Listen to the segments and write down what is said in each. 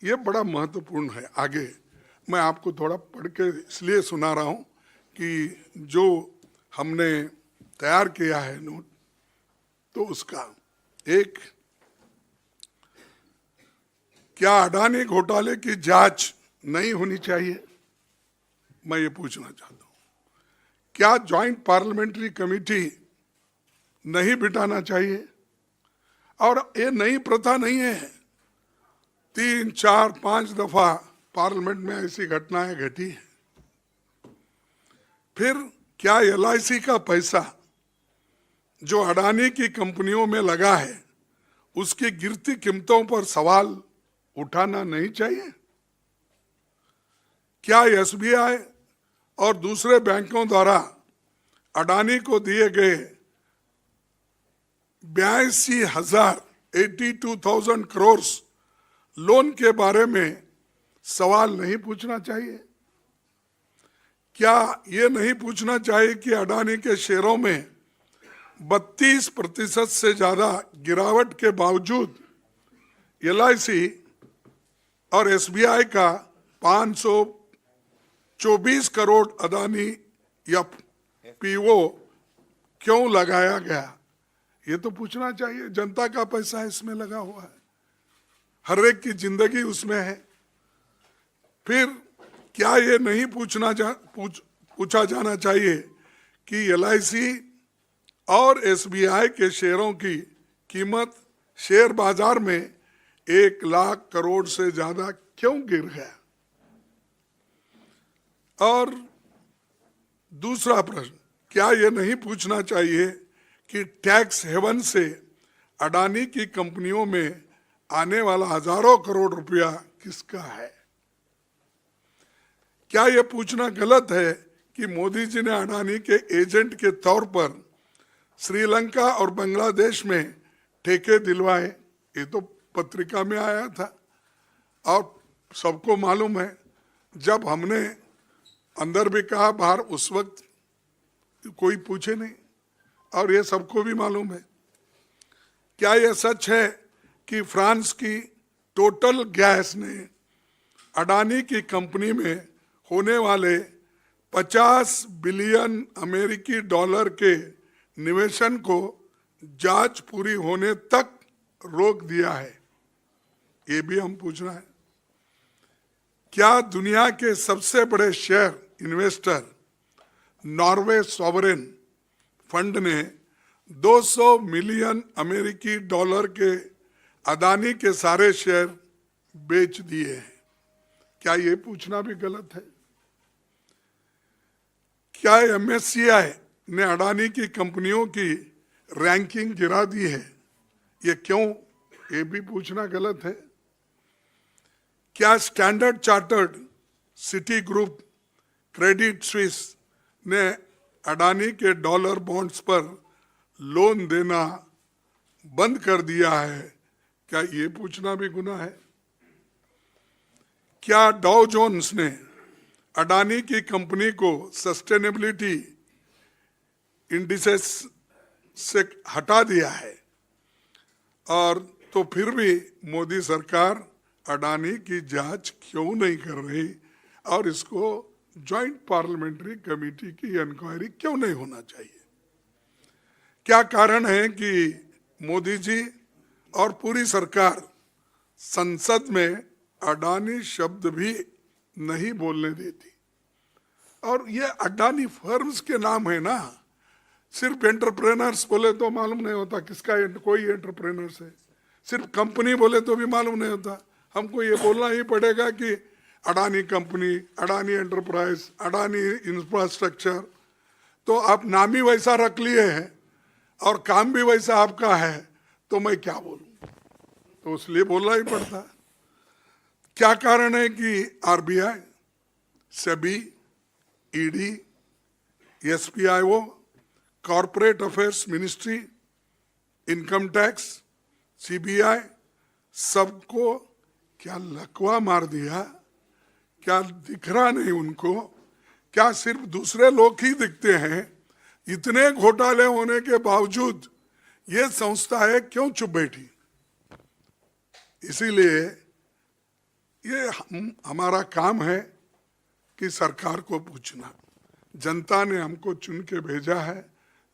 ये बड़ा महत्वपूर्ण है। आगे मैं आपको थोड़ा पढ़ के इसलिए सुना रहा हूँ कि जो हमने तैयार किया है नोट, तो उसका एक, क्या अडानी घोटाले की जांच नहीं होनी चाहिए? मैं ये पूछना चाहता हूँ। क्या ज्वाइंट पार्लियामेंट्री कमेटी नहीं बिठाना चाहिए? और ये नई प्रथा नहीं है, 3, 4, 5 दफा पार्लियामेंट में ऐसी घटनाएं घटी हैं। फिर क्या LIC का पैसा जो अडानी की कंपनियों में लगा है, उसकी गिरती कीमतों पर सवाल उठाना नहीं चाहिए? क्या SBI और दूसरे बैंकों द्वारा अडानी को दिए गए 82,000 करोड़ लोन के बारे में सवाल नहीं पूछना चाहिए? क्या ये नहीं पूछना चाहिए कि अडानी के शेयरों में 32% से ज्यादा गिरावट के बावजूद LIC और SBI का 524 करोड़ अडानी FPO क्यों लगाया गया? ये तो पूछना चाहिए। जनता का पैसा इसमें लगा हुआ है, हर एक की जिंदगी उसमें है। फिर क्या ये नहीं पूछा जाना चाहिए कि LIC और SBI के शेयरों की कीमत शेयर बाजार में 1 लाख करोड़ से ज्यादा क्यों गिर गया? और दूसरा प्रश्न, क्या ये नहीं पूछना चाहिए कि टैक्स हेवन से अडानी की कंपनियों में आने वाला हजारों करोड़ रुपया किसका है? क्या यह पूछना गलत है कि मोदी जी ने अडानी के एजेंट के तौर पर श्रीलंका और बांग्लादेश में ठेके दिलवाए? ये तो पत्रिका में आया था और सबको मालूम है। जब हमने अंदर भी कहा, बाहर उस वक्त कोई पूछे नहीं, और ये सबको भी मालूम है। क्या यह सच है कि फ्रांस की टोटल गैस ने अडानी की कंपनी में होने वाले 50 बिलियन अमेरिकी डॉलर के निवेशन को जांच पूरी होने तक रोक दिया है? ये भी हम पूछना है। क्या दुनिया के सबसे बड़े share investor Norway sovereign fund ने 200 मिलियन अमेरिकी डॉलर के अडानी के सारे शेयर बेच दिए हैं? क्या ये पूछना भी गलत है? क्या MSCI ने अडानी की कंपनियों की रैंकिंग गिरा दी है? ये क्यों? ये भी पूछना गलत है। क्या standard chartered, city group, Credit Suisse ने अडानी के डॉलर बॉन्ड्स पर लोन देना बंद कर दिया है? क्या ये पूछना भी गुनाह है? क्या डाउ जोन्स ने अडानी की कंपनी को सस्टेनेबिलिटी इंडिसेस से हटा दिया है? और तो फिर भी मोदी सरकार अडानी की जांच क्यों नहीं कर रही और इसको ज्वाइंट पार्लियामेंट्री कमेटी की इंक्वायरी क्यों नहीं होना चाहिए? क्या कारण है कि मोदी जी और पूरी सरकार संसद में अडानी शब्द भी नहीं बोलने देती? और ये अडानी फर्म्स के नाम है ना, सिर्फ एंटरप्रेनर्स बोले तो मालूम नहीं होता किसका कोई एंटरप्रेनर्स है, सिर्फ कंपनी बोले तो भी मालूम नहीं होता। हमको ये बोलना ही पड़ेगा कि Adani company, Adani enterprise, Adani infrastructure. तो आप नाम ही वैसा रख लिए हैं और काम भी वैसा आपका है, तो मैं क्या बोलूं? तो इसलिए बोलना ही पड़ता है। क्या कारण है कि RBI, SEBI, ED, SPIO, corporate affairs ministry, income tax, CBI सबको क्या लकवा मार दिया? क्या दिख रहा नहीं उनको? क्या सिर्फ दूसरे लोग ही दिखते हैं? इतने घोटाले होने के बावजूद ये संस्था है क्यों चुप बैठी? इसीलिए ये हमारा काम है कि सरकार को पूछना। जनता ने हमको चुन के भेजा है,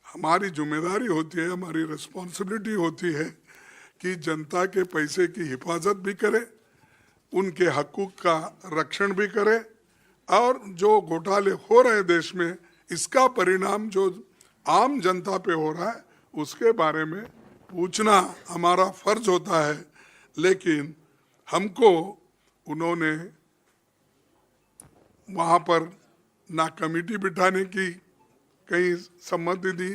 हमारी जिम्मेदारी होती है, हमारी रिस्पॉन्सिबिलिटी होती है कि जनता के पैसे की हिफाजत भी करे, उनके हकूक का रक्षण भी करे, और जो घोटाले हो रहे हैं देश में, इसका परिणाम जो आम जनता पे हो रहा है उसके बारे में पूछना हमारा फर्ज होता है। लेकिन हमको उन्होंने वहाँ पर ना कमेटी बिठाने की कहीं सम्मति दी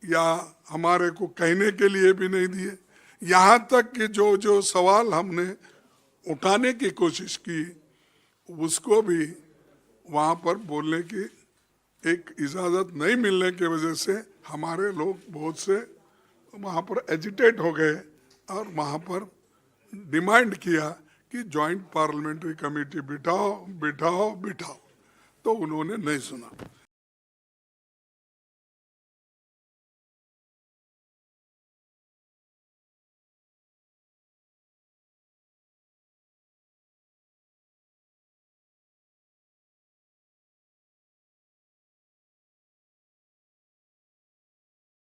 या हमारे को कहने के लिए भी नहीं दिए। यहाँ तक कि जो जो सवाल हमने उठाने की कोशिश की उसको भी वहाँ पर बोलने की एक इजाज़त नहीं मिलने की वजह से हमारे लोग बहुत से वहाँ पर एजिटेट हो गए और वहाँ पर डिमांड किया कि जॉइंट पार्लियामेंट्री कमेटी बिठाओ बिठाओ बिठाओ, तो उन्होंने नहीं सुना।